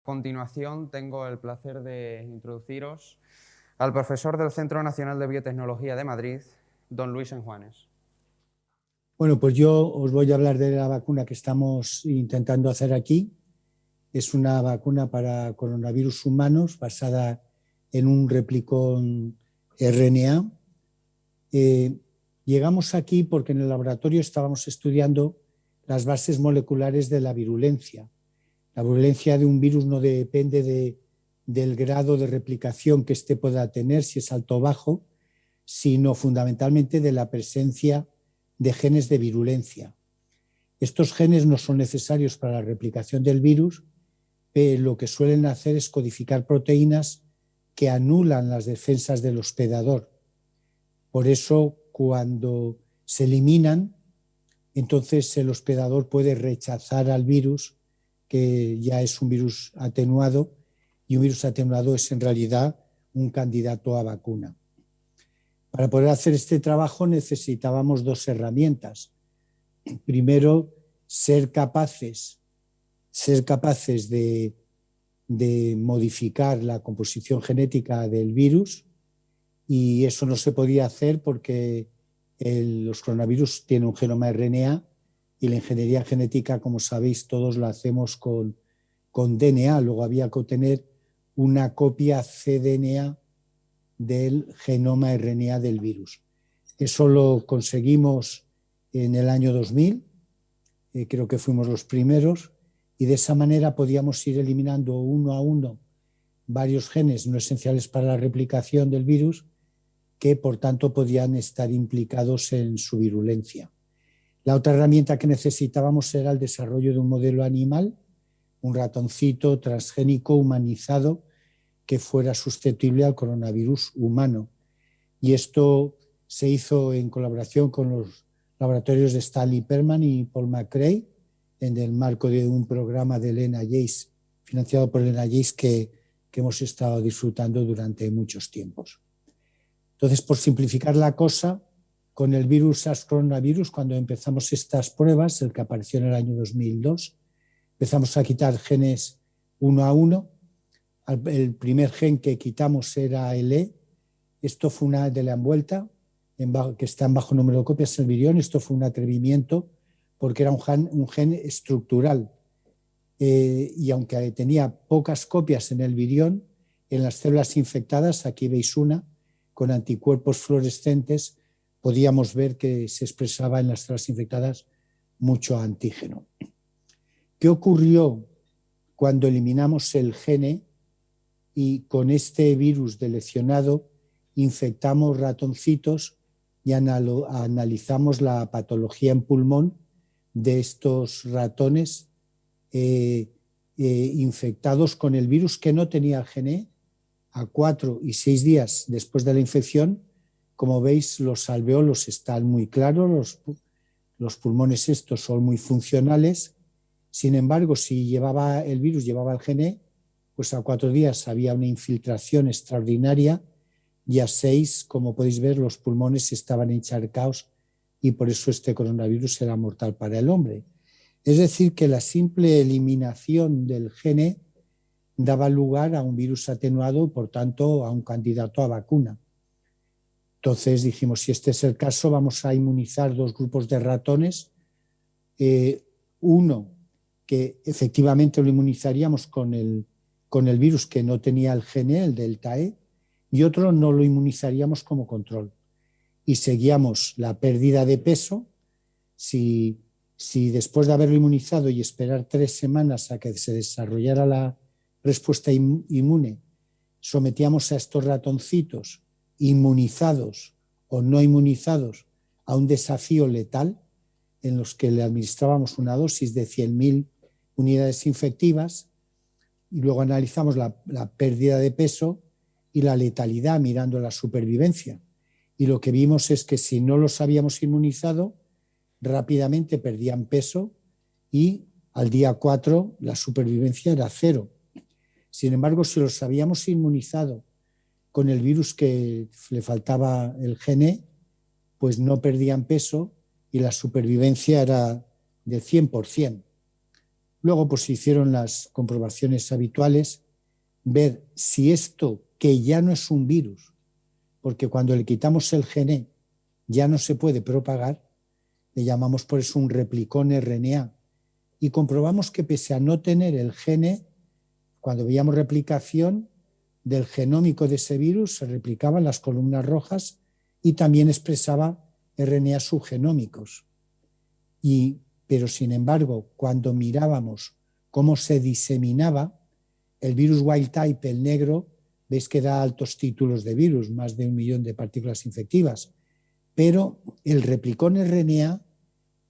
A continuación, tengo el placer de introduciros al profesor del Centro Nacional de Biotecnología de Madrid, don Luis Enjuanes. Bueno, pues yo os voy a hablar de la vacuna que estamos intentando hacer aquí. Es una vacuna para coronavirus humanos basada en un replicón RNA. Llegamos aquí porque en el laboratorio estábamos estudiando las bases moleculares de la virulencia. La virulencia de un virus no depende del grado de replicación que éste pueda tener, si es alto o bajo, sino fundamentalmente de la presencia de genes de virulencia. Estos genes no son necesarios para la replicación del virus, pero lo que suelen hacer es codificar proteínas que anulan las defensas del hospedador. Por eso, cuando se eliminan, entonces el hospedador puede rechazar al virus, que ya es un virus atenuado, y un virus atenuado es en realidad un candidato a vacuna. Para poder hacer este trabajo necesitábamos dos herramientas. Primero, ser capaces de modificar la composición genética del virus, y eso no se podía hacer porque los coronavirus tienen un genoma RNA y la ingeniería genética, como sabéis todos, la hacemos con DNA. Luego había que obtener una copia cDNA del genoma RNA del virus. Eso lo conseguimos en el año 2000, creo que fuimos los primeros, y de esa manera podíamos ir eliminando uno a uno varios genes no esenciales para la replicación del virus, que por tanto podían estar implicados en su virulencia. La otra herramienta que necesitábamos era el desarrollo de un modelo animal, un ratoncito transgénico humanizado que fuera susceptible al coronavirus humano. Y esto se hizo en colaboración con los laboratorios de Stanley Perman y Paul McCrae, en el marco de un programa del NIH, financiado por el NIH, que hemos estado disfrutando durante muchos tiempos. Entonces, por simplificar la cosa, con el virus SARS-coronavirus, cuando empezamos estas pruebas, el que apareció en el año 2002, empezamos a quitar genes uno a uno. El primer gen que quitamos era el E. Esto fue una de la envuelta, que está en bajo número de copias, el virión. Esto fue un atrevimiento porque era un gen estructural. Y aunque tenía pocas copias en el virión, en las células infectadas, aquí veis una, con anticuerpos fluorescentes, podíamos ver que se expresaba en las células infectadas mucho antígeno. ¿Qué ocurrió cuando eliminamos el gene y con este virus deleccionado infectamos ratoncitos y analizamos la patología en pulmón de estos ratones infectados con el virus que no tenía el gene? A 4 y 6 días después de la infección, como veis, los alveolos están muy claros, los pulmones estos son muy funcionales. Sin embargo, si llevaba el virus, llevaba el gene, pues a 4 días había una infiltración extraordinaria y a 6, como podéis ver, los pulmones estaban encharcados y por eso este coronavirus era mortal para el hombre. Es decir, que la simple eliminación del gene daba lugar a un virus atenuado, por tanto, a un candidato a vacuna. Entonces dijimos, si este es el caso, vamos a inmunizar dos grupos de ratones. Uno que efectivamente lo inmunizaríamos con el virus que no tenía el gene, el delta E, y otro no lo inmunizaríamos como control. Y seguíamos la pérdida de peso. Si después de haberlo inmunizado y esperar 3 semanas a que se desarrollara la respuesta inmune, sometíamos a estos ratoncitos inmunizados o no inmunizados a un desafío letal en los que le administrábamos una dosis de 100.000 unidades infectivas y luego analizamos la pérdida de peso y la letalidad mirando la supervivencia. Y lo que vimos es que si no los habíamos inmunizado, rápidamente perdían peso y al día 4 la supervivencia era 0. Sin embargo, si los habíamos inmunizado con el virus que le faltaba el gene, pues no perdían peso y la supervivencia era del 100%. Luego, pues se hicieron las comprobaciones habituales, ver si esto, que ya no es un virus, porque cuando le quitamos el gene ya no se puede propagar, le llamamos por eso un replicón RNA, y comprobamos que pese a no tener el gene, cuando veíamos replicación del genómico de ese virus, se replicaban las columnas rojas y también expresaba RNA subgenómicos. Pero sin embargo, cuando mirábamos cómo se diseminaba, el virus wild type, el negro, veis que da altos títulos de virus, más de 1 millón de partículas infectivas, pero el replicón RNA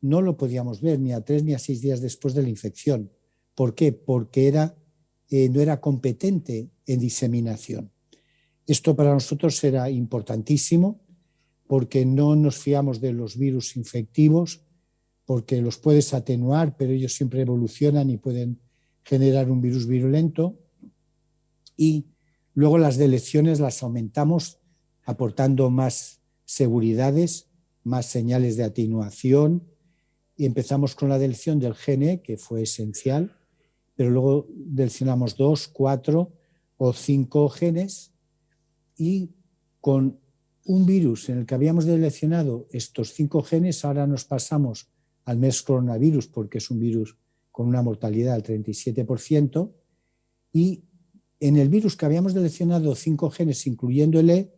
no lo podíamos ver ni a 3 ni a 6 días después de la infección. ¿Por qué? Porque no era competente en diseminación. Esto para nosotros era importantísimo porque no nos fiamos de los virus infectivos, porque los puedes atenuar, pero ellos siempre evolucionan y pueden generar un virus virulento. Y luego las delecciones las aumentamos aportando más seguridades, más señales de atenuación, y empezamos con la delección del gene, que fue esencial, pero luego deleccionamos 2, 4 o 5 genes, y con un virus en el que habíamos deleccionado estos 5 genes, ahora nos pasamos al MERS coronavirus, porque es un virus con una mortalidad del 37%, y en el virus que habíamos deleccionado 5 genes, incluyendo el E,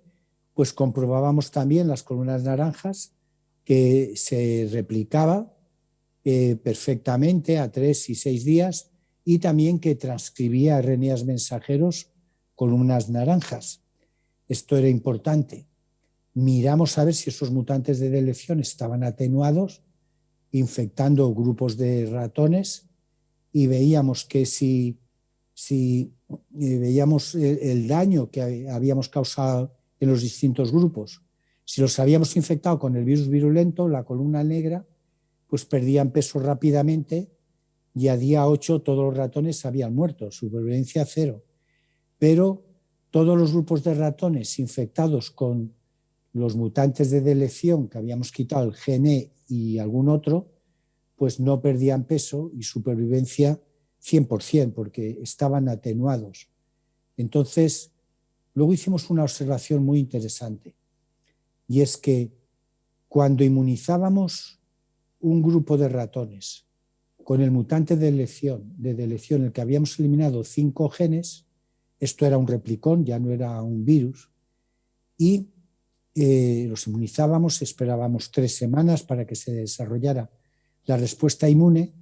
pues comprobábamos también las columnas naranjas, que se replicaba perfectamente a 3 y 6 días, y también que transcribía RNAs mensajeros columnas naranjas. Esto era importante. Miramos a ver si esos mutantes de delección estaban atenuados, infectando grupos de ratones, y veíamos que si veíamos el daño que habíamos causado en los distintos grupos, si los habíamos infectado con el virus virulento, la columna negra, pues perdían peso rápidamente, y a día 8 todos los ratones habían muerto, supervivencia 0. Pero todos los grupos de ratones infectados con los mutantes de delección que habíamos quitado, el gene y algún otro, pues no perdían peso y supervivencia 100%, porque estaban atenuados. Entonces, luego hicimos una observación muy interesante, y es que cuando inmunizábamos un grupo de ratones con el mutante de delección, en el que habíamos eliminado 5 genes, esto era un replicón, ya no era un virus, y los inmunizábamos, esperábamos 3 semanas para que se desarrollara la respuesta inmune,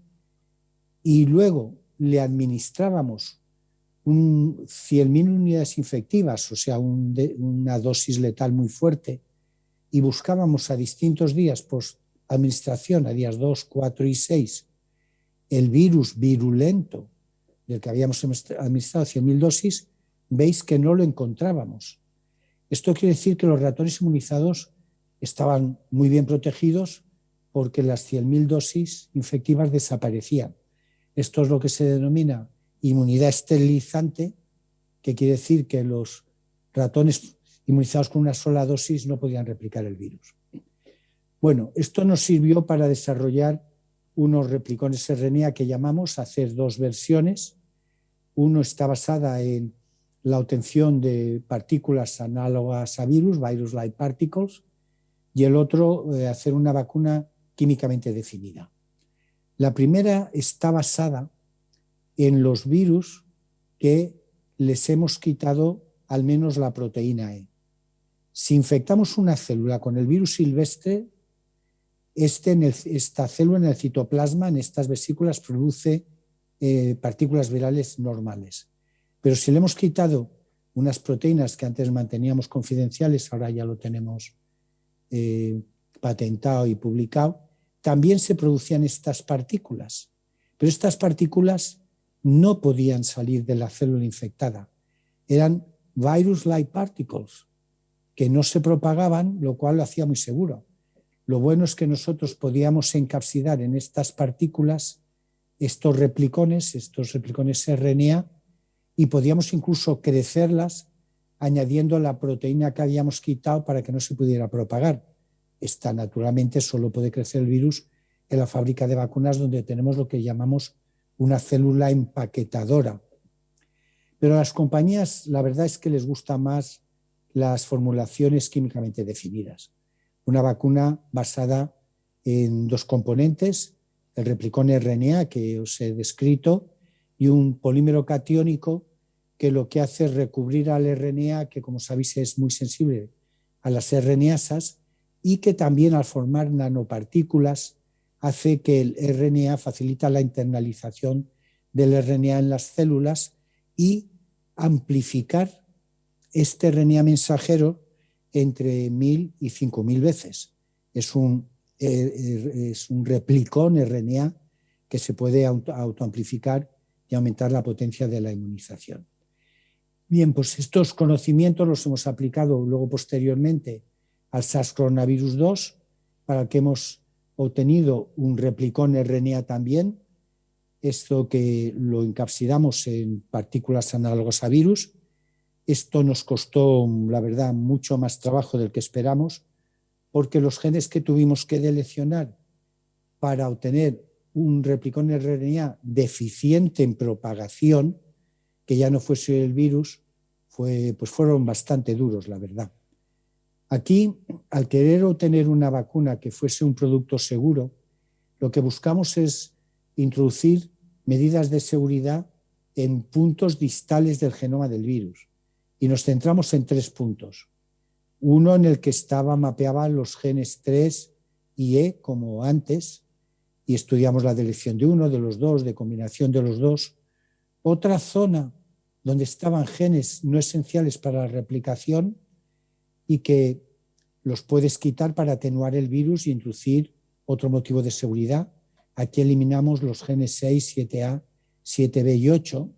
y luego le administrábamos 100.000 unidades infectivas, o sea, una dosis letal muy fuerte, y buscábamos a distintos días post-administración, a días 2, 4 y 6, el virus virulento del que habíamos administrado 100.000 dosis, veis que no lo encontrábamos. Esto quiere decir que los ratones inmunizados estaban muy bien protegidos porque las 100.000 dosis infectivas desaparecían. Esto es lo que se denomina inmunidad esterilizante, que quiere decir que los ratones inmunizados con una sola dosis no podían replicar el virus. Bueno, esto nos sirvió para desarrollar unos replicones RNA que llamamos, hacer 2 versiones. Uno está basada en la obtención de partículas análogas a virus-like particles, y el otro, hacer una vacuna químicamente definida. La primera está basada en los virus que les hemos quitado al menos la proteína E. Si infectamos una célula con el virus silvestre, esta célula en el citoplasma, en estas vesículas, produce partículas virales normales. Pero si le hemos quitado unas proteínas que antes manteníamos confidenciales, ahora ya lo tenemos patentado y publicado, también se producían estas partículas. Pero estas partículas no podían salir de la célula infectada. Eran virus-like particles que no se propagaban, lo cual lo hacía muy seguro. Lo bueno es que nosotros podíamos encapsidar en estas partículas estos replicones RNA, y podíamos incluso crecerlas añadiendo la proteína que habíamos quitado para que no se pudiera propagar. Esta, naturalmente, solo puede crecer el virus en la fábrica de vacunas, donde tenemos lo que llamamos una célula empaquetadora. Pero a las compañías la verdad es que les gustan más las formulaciones químicamente definidas. Una vacuna basada en dos componentes, el replicón RNA que os he descrito y un polímero catiónico que lo que hace es recubrir al RNA, que como sabéis es muy sensible a las RNasas, y que también al formar nanopartículas hace que el RNA facilita la internalización del RNA en las células y amplificar este RNA mensajero entre 1000 y 5000 veces. Es un replicón RNA que se puede autoamplificar y aumentar la potencia de la inmunización. Bien, pues estos conocimientos los hemos aplicado luego posteriormente al SARS-CoV-2, para el que hemos obtenido un replicón RNA también, esto que lo encapsulamos en partículas análogas a virus. Esto nos costó, la verdad, mucho más trabajo del que esperamos, porque los genes que tuvimos que deleccionar para obtener un replicón RNA deficiente en propagación, que ya no fuese el virus, fueron bastante duros, la verdad. Aquí, al querer obtener una vacuna que fuese un producto seguro, lo que buscamos es introducir medidas de seguridad en puntos distales del genoma del virus. Y nos centramos en 3 puntos. Uno en el que mapeaban los genes 3 y E, como antes, y estudiamos la delección de uno, de los dos, de combinación de los dos. Otra zona donde estaban genes no esenciales para la replicación y que los puedes quitar para atenuar el virus e introducir otro motivo de seguridad. Aquí eliminamos los genes 6, 7A, 7B y 8.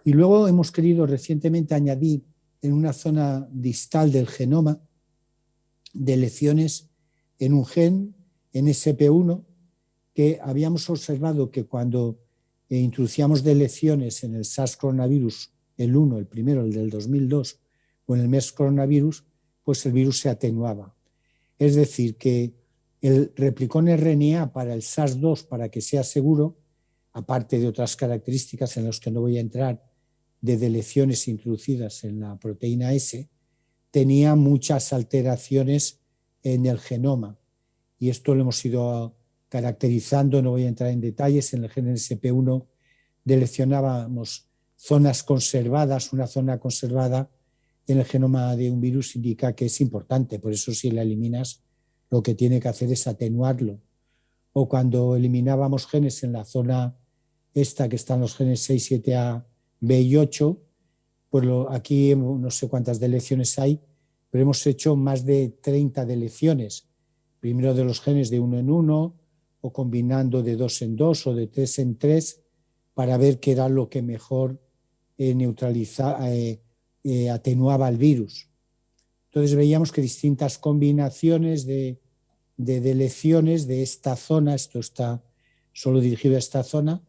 Y luego hemos querido recientemente añadir en una zona distal del genoma deleciones en un gen, en SP1, que habíamos observado que cuando introducíamos deleciones en el SARS-coronavirus, el 1, el primero, el del 2002, o en el MERS coronavirus, pues el virus se atenuaba. Es decir, que el replicón RNA para el SARS-2, para que sea seguro, aparte de otras características en las que no voy a entrar, de deleciones introducidas en la proteína S, tenía muchas alteraciones en el genoma. Y esto lo hemos ido caracterizando, no voy a entrar en detalles. En el gen SP1 deleccionábamos zonas conservadas. Una zona conservada en el genoma de un virus indica que es importante, por eso si la eliminas lo que tiene que hacer es atenuarlo. O cuando eliminábamos genes en la zona esta que están los genes 6, 7A, B y 8, pues aquí no sé cuántas deleciones hay, pero hemos hecho más de 30 deleciones, primero de los genes de 1 en 1, o combinando de 2 en 2 o de 3 en 3, para ver qué era lo que mejor atenuaba el virus. Entonces veíamos que distintas combinaciones de deleciones de esta zona, esto está solo dirigido a esta zona,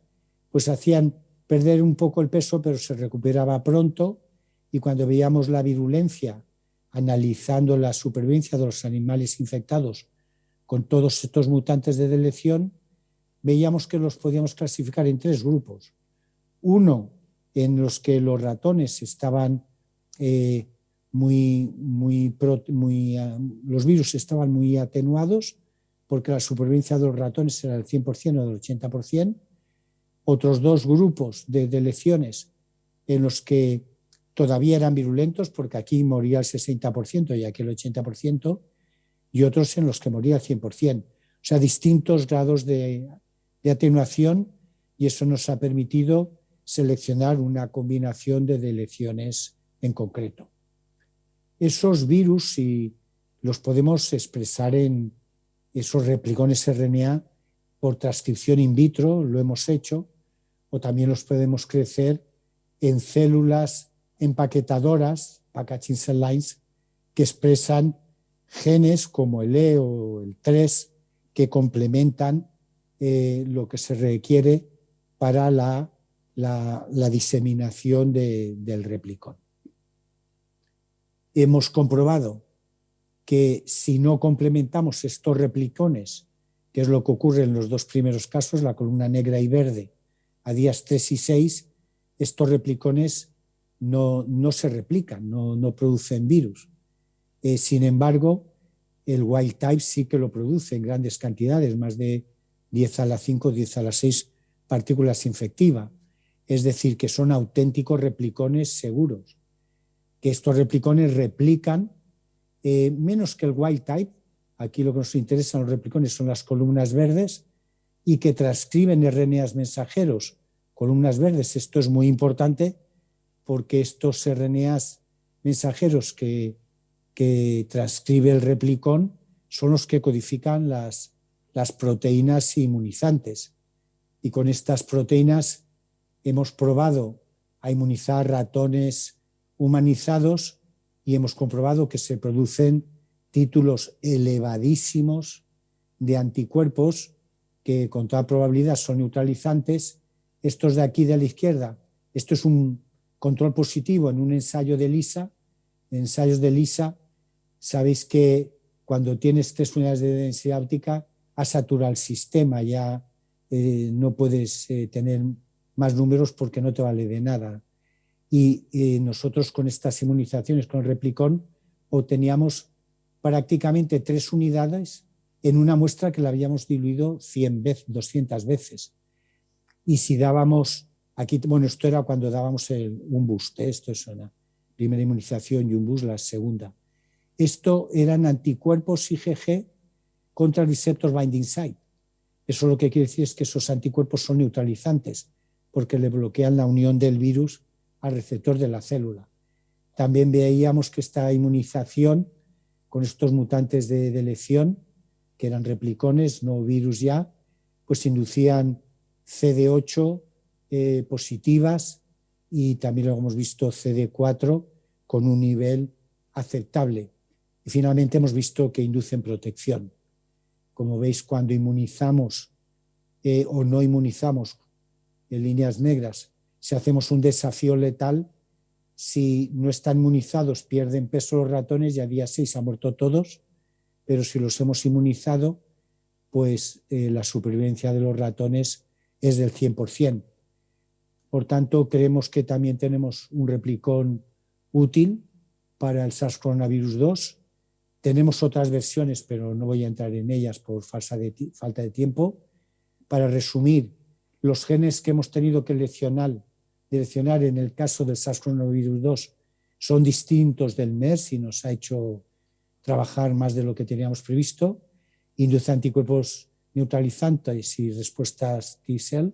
pues hacían perder un poco el peso, pero se recuperaba pronto, y cuando veíamos la virulencia, analizando la supervivencia de los animales infectados con todos estos mutantes de deleción, veíamos que los podíamos clasificar en 3 grupos. Uno en los que los ratones estaban los virus estaban muy atenuados, porque la supervivencia de los ratones era del 100% o del 80%. Otros 2 grupos de deleciones en los que todavía eran virulentos, porque aquí moría el 60% y aquí el 80%, y otros en los que moría el 100%. O sea, distintos grados de atenuación, y eso nos ha permitido seleccionar una combinación de deleciones en concreto. Esos virus, si los podemos expresar en esos replicones RNA por transcripción in vitro, lo hemos hecho, o también los podemos crecer en células empaquetadoras, packaging cell lines, que expresan genes como el E o el 3 que complementan lo que se requiere para la diseminación del replicón. Hemos comprobado que si no complementamos estos replicones, que es lo que ocurre en los 2 primeros casos, la columna negra y verde, a días 3 y 6, estos replicones no se replican, no producen virus. Sin embargo, el wild type sí que lo produce en grandes cantidades, más de 10 a la 5, 10 a la 6 partículas infectivas. Es decir, que son auténticos replicones seguros. Que estos replicones replican menos que el wild type. Aquí lo que nos interesa en los replicones son las columnas verdes y que transcriben RNAs mensajeros, columnas verdes. Esto es muy importante porque estos RNAs mensajeros que transcribe el replicón son los que codifican las proteínas inmunizantes. Y con estas proteínas hemos probado a inmunizar ratones humanizados y hemos comprobado que se producen títulos elevadísimos de anticuerpos que con toda probabilidad son neutralizantes. Estos de aquí de la izquierda, esto es un control positivo en un ensayo de ELISA. En ensayos de ELISA sabéis que cuando tienes 3 unidades de densidad óptica has saturado el sistema, ya no puedes tener más números porque no te vale de nada. Y nosotros con estas inmunizaciones con el replicón obteníamos prácticamente 3 unidades en una muestra que la habíamos diluido 100 veces, 200 veces. Y si dábamos, aquí, bueno, esto era cuando dábamos un boost, esto es una primera inmunización y un boost la segunda. Esto eran anticuerpos IgG contra el receptor binding site. Eso lo que quiere decir es que esos anticuerpos son neutralizantes porque le bloquean la unión del virus al receptor de la célula. También veíamos que esta inmunización con estos mutantes de elección, que eran replicones, no virus ya, pues inducían CD8 positivas y también lo hemos visto CD4 con un nivel aceptable. Y finalmente hemos visto que inducen protección. Como veis, cuando inmunizamos o no inmunizamos en líneas negras, si hacemos un desafío letal, si no están inmunizados pierden peso los ratones y a día 6 han muerto todos, pero si los hemos inmunizado, pues la supervivencia de los ratones es del 100%. Por tanto, creemos que también tenemos un replicón útil para el SARS-CoV-2. Tenemos otras versiones, pero no voy a entrar en ellas por falta de tiempo. Para resumir, los genes que hemos tenido que direccionar en el caso del SARS-CoV-2 son distintos del MERS y nos ha hecho trabajar más de lo que teníamos previsto. Induce anticuerpos neutralizantes y respuestas T-cell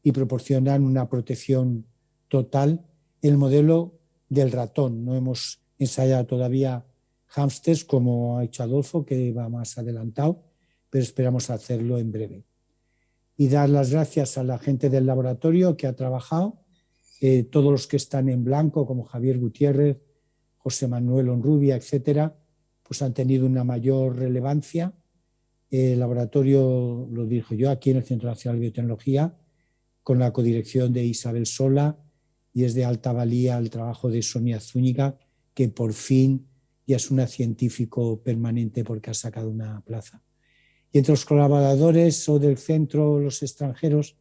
y proporcionan una protección total en el modelo del ratón. No hemos ensayado todavía hámsters como ha hecho Adolfo, que va más adelantado, pero esperamos hacerlo en breve. Y dar las gracias a la gente del laboratorio que ha trabajado, todos los que están en blanco, como Javier Gutiérrez, José Manuel Onrubia, etcétera, pues han tenido una mayor relevancia. El laboratorio lo dirijo yo aquí en el Centro Nacional de Biotecnología, con la codirección de Isabel Sola, y es de alta valía el trabajo de Sonia Zúñiga, que por fin ya es una científico permanente porque ha sacado una plaza. Y entre los colaboradores o del centro, los extranjeros,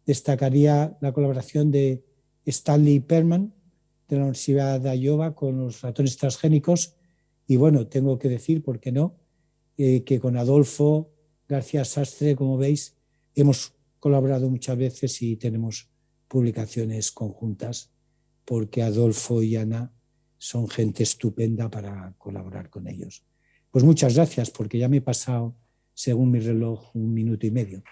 destacaría la colaboración de Stanley Perman, de la Universidad de Iowa, con los ratones transgénicos. Y bueno, tengo que decir, ¿por qué no?, que con Adolfo García Sastre, como veis, hemos colaborado muchas veces y tenemos publicaciones conjuntas, porque Adolfo y Ana son gente estupenda para colaborar con ellos. Pues muchas gracias, porque ya me he pasado, según mi reloj, 1 minuto y medio.